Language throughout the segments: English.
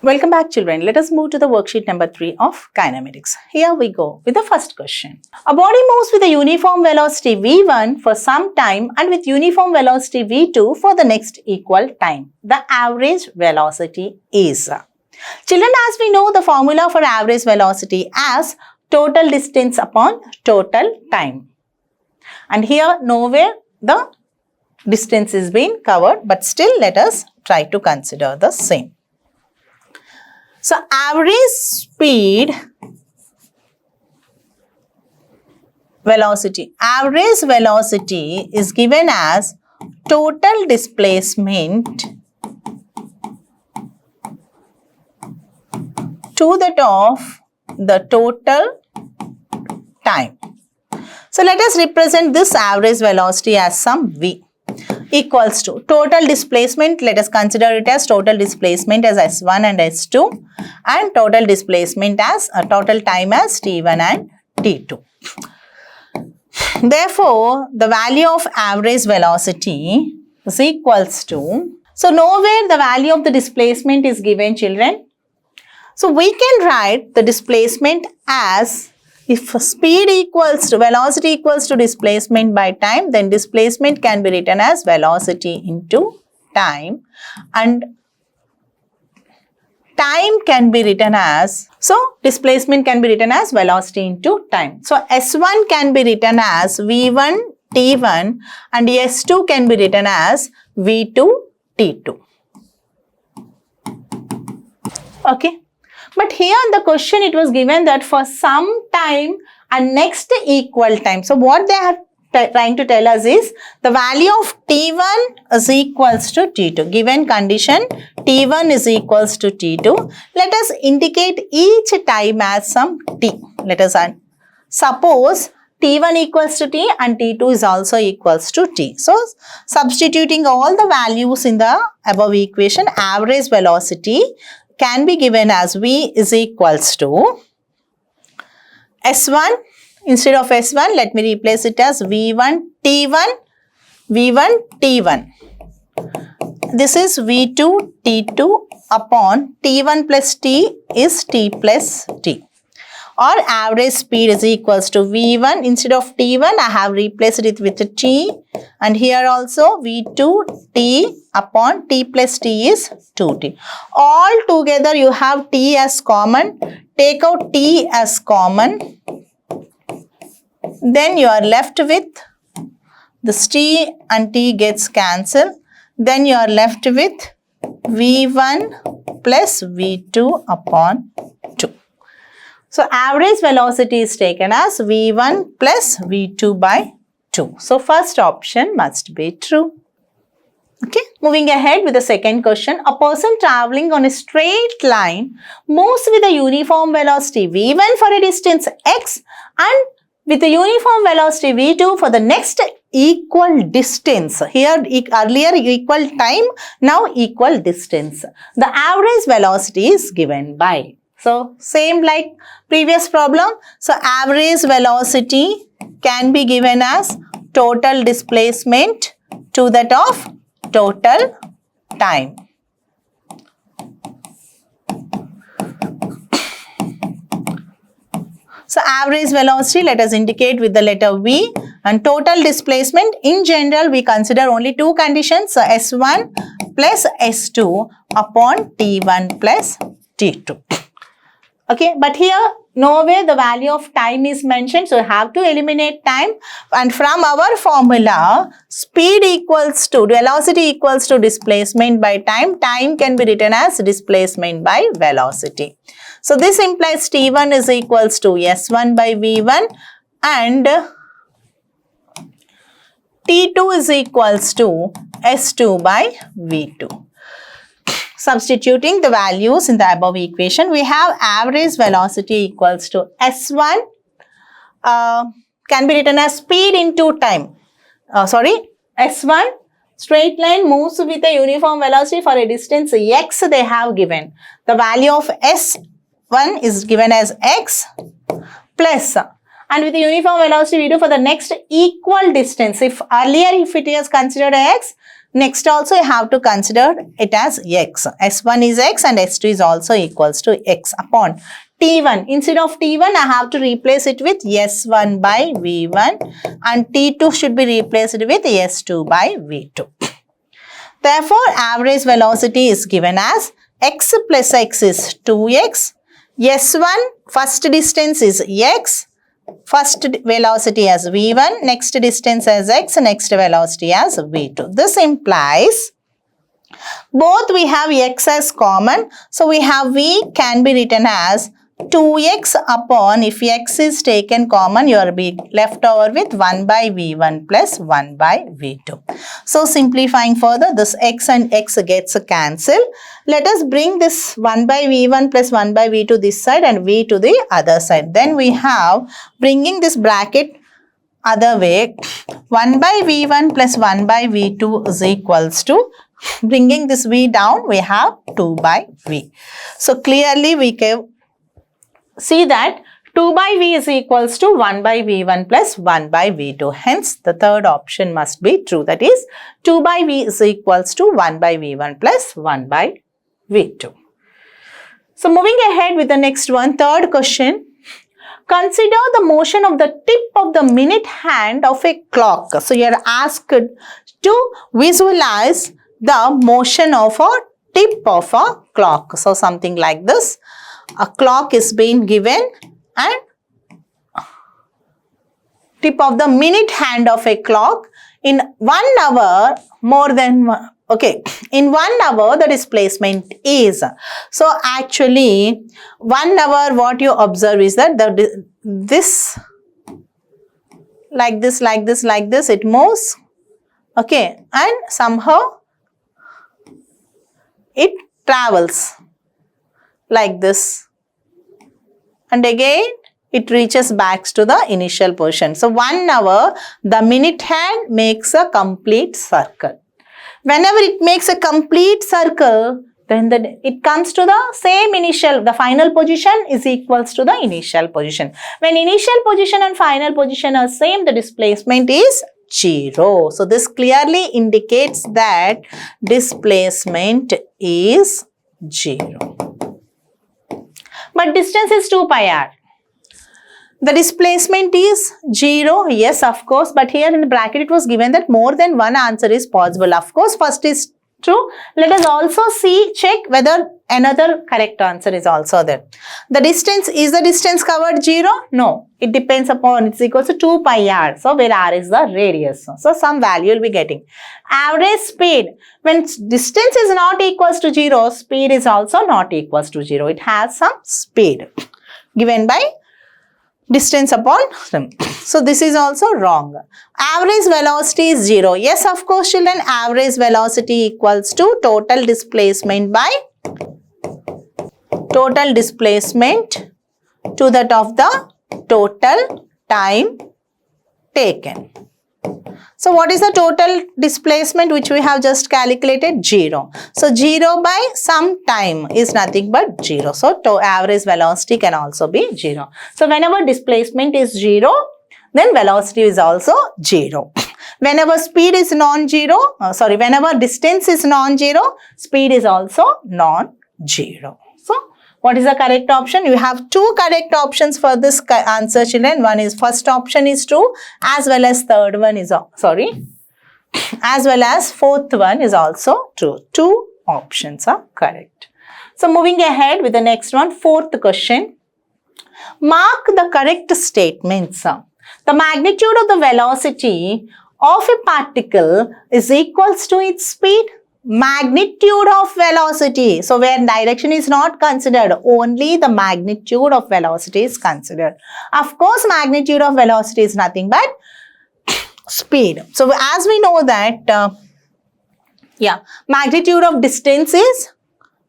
Welcome back, children. Let us move to the worksheet number 3 of kinematics. Here we go with the first question. A body moves with a uniform velocity v1 for some time and with uniform velocity v2 for the next equal time. The average velocity is. Children, as we know the formula for average velocity as total distance upon total time. And here nowhere the distance is being covered, but still let us try to consider the same. So average speed velocity. Average velocity is given as total displacement to that of the total time. So let us represent this average velocity as some v equals to total displacement. Let us consider it as total displacement as S1 and S2 and total displacement as total time as T1 and T2. Therefore, the value of average velocity is equals to, so nowhere the value of the displacement is given, children. So we can write the displacement as, if speed equals to velocity equals to displacement by time, then displacement can be written as velocity into time, and time can be written as, so displacement can be written as velocity into time. So S1 can be written as V1 T1 and S2 can be written as V2 T2. Okay. But here in the question it was given that for some time and next equal time. So what they are trying to tell us is the value of T1 is equals to T2. Given condition T1 is equals to T2. Let us indicate each time as some T. Let us suppose T1 equals to T and T2 is also equals to T. So substituting all the values in the above equation, average velocity can be given as V is equals to S1. Instead of S1, let me replace it as V1 T1, V1 T1. This is V2 T2 upon T1 plus T is T plus T. Or average speed is equals to V1. Instead of T1, I have replaced it with a T. And here also V2 T upon T plus T is 2T. All together you have T as common. Take out T as common. Then you are left with this T and T gets cancelled. Then you are left with V1 plus V2 upon 2. So average velocity is taken as V1 plus V2 by 2. So first option must be true. Okay, moving ahead with the second question. A person traveling on a straight line moves with a uniform velocity V1 for a distance x and with a uniform velocity V2 for the next equal distance. Here earlier equal time, now equal distance. The average velocity is given by. So same like previous problem. So average velocity can be given as total displacement to that of total time. So average velocity let us indicate with the letter V, and total displacement in general we consider only two conditions. So S1 plus S2 upon T1 plus T2. Okay, but here nowhere the value of time is mentioned, so you have to eliminate time, and from our formula speed equals to velocity equals to displacement by time. Time can be written as displacement by velocity. So this implies T1 is equals to S1 by V1 and T2 is equals to S2 by V2. Substituting the values in the above equation, we have average velocity equals to S1 can be written as speed into time. S1 straight line moves with a uniform velocity for a distance x they have given. The value of S1 is given as x plus and with the uniform velocity v2 for the next equal distance. If it is considered x, next also you have to consider it as x. S1 is x and S2 is also equals to x upon T1. Instead of T1, I have to replace it with S1 by V1 and T2 should be replaced with S2 by V2. Therefore, average velocity is given as x plus x is 2x. S1, first distance is x. First velocity as V1, next distance as x, next velocity as V2. This implies both we have x as common. So, we have V can be written as 2x upon, if x is taken common, you are being left over with 1 by V1 plus 1 by V2. So, simplifying further, this x and x gets cancelled. Let us bring this 1 by V1 plus 1 by V2 this side and V to the other side. Then we have, bringing this bracket other way, 1 by V1 plus 1 by V2 is equals to, bringing this V down, we have 2 by V. So, clearly we can see that 2 by V is equals to 1 by V1 plus 1 by V2. Hence, the third option must be true. That is, 2 by V is equals to 1 by V1 plus 1 by V2. So, moving ahead with the next one, third question. Consider the motion of the tip of the minute hand of a clock. So, you are asked to visualize the motion of a tip of a clock. So, something like this. A clock is being given and tip of the minute hand of a clock in 1 hour more than one. Okay, in 1 hour the displacement is. So, actually 1 hour what you observe is that this like this, it moves. Okay, and somehow it travels like this and again it reaches back to the initial position. So, 1 hour the minute hand makes a complete circle. Whenever it makes a complete circle, then it comes to the same initial, the final position is equals to the initial position. When initial position and final position are same, the displacement is 0. So, this clearly indicates that displacement is 0. But distance is 2 pi r. The displacement is 0. Yes, of course. But here in the bracket it was given that more than one answer is possible. Of course, first is true. Let us also check whether another correct answer is also there. The distance, is the distance covered 0? No. It depends upon, it's equals to 2 pi r. So, where r is the radius. So, some value will be getting. Average speed. When distance is not equals to 0, speed is also not equals to 0. It has some speed given by distance upon time. So, this is also wrong. Average velocity is 0. Yes, of course, children, average velocity equals to total displacement by total displacement to that of the total time taken. So, what is the total displacement which we have just calculated? 0. So, 0 by some time is nothing but 0. So, average velocity can also be 0. So, whenever displacement is 0, then velocity is also 0. Whenever speed is non-zero, whenever distance is non-zero, speed is also non-zero. So, what is the correct option? You have two correct options for this answer, children. One is first option is true, as well as third one is, as well as fourth one is also true. Two options are correct. So, moving ahead with the next one, fourth question. Mark the correct statements. The magnitude of the velocity of a particle is equals to its speed. Magnitude of velocity. So, where direction is not considered, only the magnitude of velocity is considered. Of course, magnitude of velocity is nothing but speed. So, as we know that, magnitude of distance is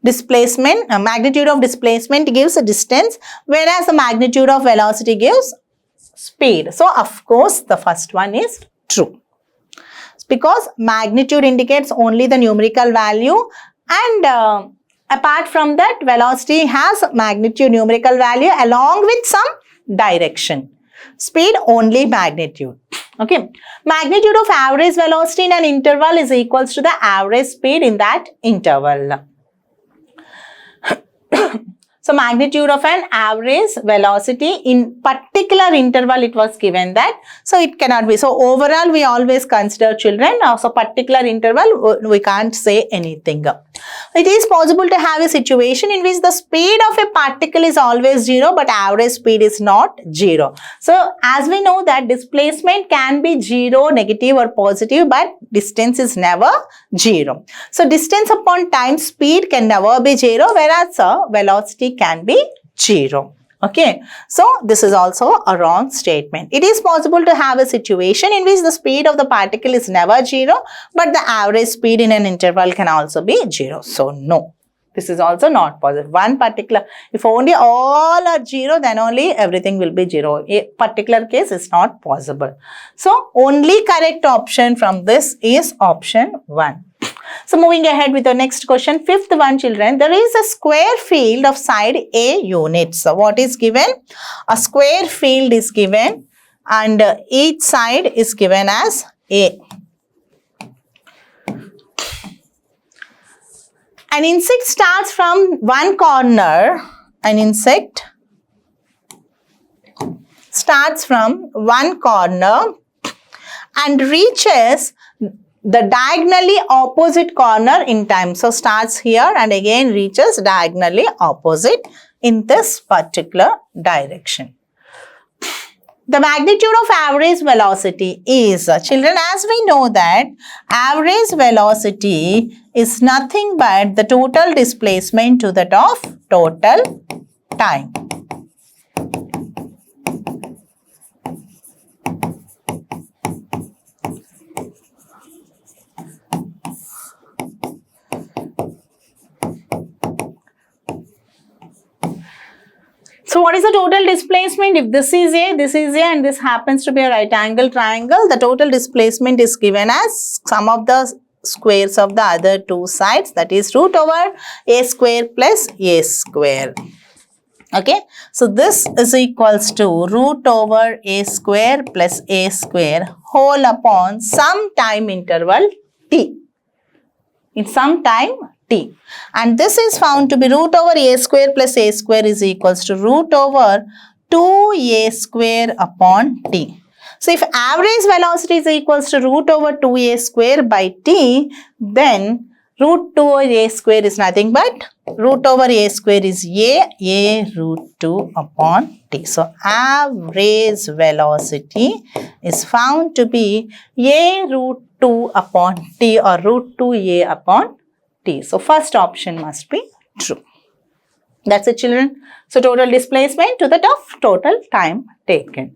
displacement. Magnitude of displacement gives a distance, whereas the magnitude of velocity gives speed. So, of course, the first one is true. Because magnitude indicates only the numerical value, and apart from that, velocity has magnitude numerical value along with some direction. speed, only magnitude. Okay, magnitude of average velocity in an interval is equals to the average speed in that interval. So magnitude of an average velocity in particular interval, it was given that. So it cannot be. So overall we always consider children. So particular interval we can't say anything. It is possible to have a situation in which the speed of a particle is always 0 but average speed is not 0. So as we know that displacement can be 0, negative or positive, but distance is never 0. So distance upon time speed can never be 0, whereas velocity can be 0. Okay, so this is also a wrong statement. It is possible to have a situation in which the speed of the particle is never 0, but the average speed in an interval can also be 0. So no, this is also not possible. One particular, if only all are 0, then only everything will be 0. A particular case is not possible. So only correct option from this is option 1. So moving ahead with the next question, fifth one, children, there is a square field of side A units. So what is given? A square field is given and each side is given as A. An insect starts from one corner. An insect starts from one corner and reaches the diagonally opposite corner in time. So starts here and again reaches diagonally opposite in this particular direction. The magnitude of average velocity is, children, as we know that average velocity is nothing but the total displacement to that of total time. So what is the total displacement? If this is A and this happens to be a right angle triangle, the total displacement is given as sum of the squares of the other two sides, that is root over A square plus A square. Okay, so this is equals to root over A square plus A square whole upon some time interval T. In some time T, and this is found to be root over A square plus A square is equals to root over 2A square upon T. So if average velocity is equals to root over 2A square by T, then root 2 over A square is nothing but root over A square is A root 2 upon T. So average velocity is found to be A root 2 upon T or root 2A upon T. So first option must be true. That's it, children. So total displacement to that of total time taken.